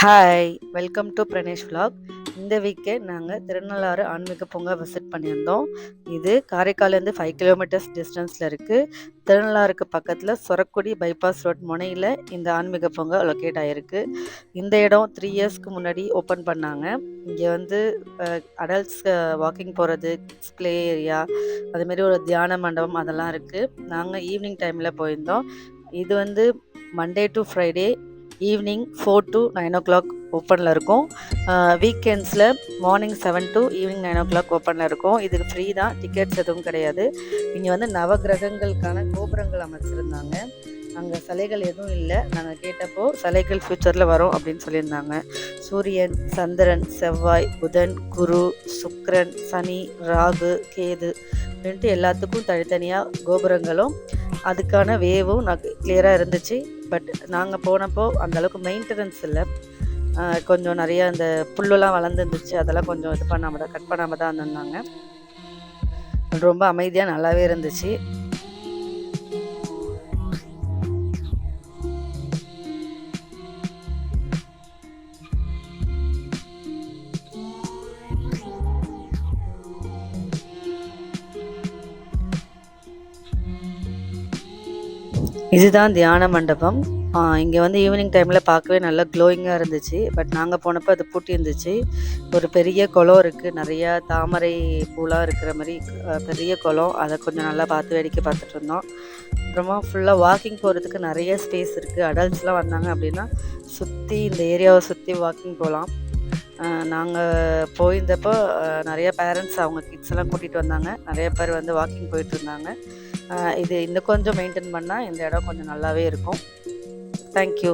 Hi, welcome to Pranesh vlog. இந்த weekend நாங்கள் திருநள்ளாறு ஆன்மீக பூங்கா விசிட் பண்ணியிருந்தோம். இது காரைக்கால்லேருந்து 5 கிலோமீட்டர்ஸ் டிஸ்டன்ஸில் இருக்குது. திருநள்ளாறுக்கு பக்கத்தில் சொரக்குடி பைபாஸ் ரோட் முனையில் இந்த ஆன்மீக பூங்கா லொக்கேட் ஆகிருக்கு. இந்த இடம் 3 இயர்ஸ்க்கு முன்னாடி ஓப்பன் பண்ணாங்க. இங்கே வந்து அடல்ட்ஸ் வாக்கிங் போகிறது, கிட்ஸ் ப்ளே ஏரியா, அதுமாரி ஒரு தியான மண்டபம் அதெல்லாம் இருக்குது. நாங்கள் ஈவினிங் டைமில் போயிருந்தோம். இது வந்து Monday to Friday evening 4 to 9 o'clock ஓப்பனில் இருக்கும். வீக்கெண்ட்ஸில் மார்னிங் 7 to ஈவினிங் 9 o'clock ஓப்பனில் இருக்கும். இதுக்கு ஃப்ரீ தான், டிக்கெட்ஸ் எதுவும் கிடையாது. இங்கே வந்து நவகிரகங்களுக்கான கோபுரங்கள் அமைச்சிருந்தாங்க. அங்கே சிலைகள் எதுவும் இல்லை. நாங்கள் கேட்டப்போ சிலைகள் ஃப்யூச்சரில் வரும் அப்படின்னு சொல்லியிருந்தாங்க. சூரியன், சந்திரன், செவ்வாய், புதன், குரு, சுக்கிரன், சனி, ராகு, கேது அப்படின்ட்டு எல்லாத்துக்கும் தனித்தனியாக கோபுரங்களும் அதுக்கான வேவும் கிளியராக இருந்துச்சு. பட் நாங்கள் போனப்போ அந்தளவுக்கு மெயின்டெனன்ஸ் இல்லை. கொஞ்சம் நிறையா அந்த புல்லெலாம் வளர்ந்துருந்துச்சு. அதெல்லாம் கொஞ்சம் இது பண்ணாமல் தான், கட் பண்ணாமல் தான் வந்திருந்தாங்க. ரொம்ப அமைதியாக நல்லாவே இருந்துச்சு. இதுதான் தியான மண்டபம். இங்கே வந்து ஈவினிங் டைமில் பார்க்கவே நல்லா க்ளோயிங்காக இருந்துச்சு. பட் நாங்கள் போனப்போ அது பூட்டி இருந்துச்சு. ஒரு பெரிய குளம் இருக்குது, நிறையா தாமரை பூலாம் இருக்கிற மாதிரி பெரிய குளம். அதை கொஞ்சம் நல்லா பார்த்து வேடிக்கை பார்த்துட்டு இருந்தோம். அப்புறமா ஃபுல்லாக வாக்கிங் போகிறதுக்கு நிறைய ஸ்பேஸ் இருக்குது. அடல்ட்ஸ்லாம் வந்தாங்க அப்படின்னா சுற்றி இந்த ஏரியாவை சுற்றி வாக்கிங் போகலாம். நாங்கள் போயிருந்தப்போ நிறைய பேரண்ட்ஸ் அவங்க கிட்ஸ் எல்லாம் கூட்டிகிட்டு வந்தாங்க. நிறைய பேர் வந்து வாக்கிங் போயிட்டு இருந்தாங்க. இது இன்னும் கொஞ்சம் மெயின்டைன் பண்ணால் இந்த இடம் கொஞ்சம் நல்லாவே இருக்கும். தேங்க்யூ.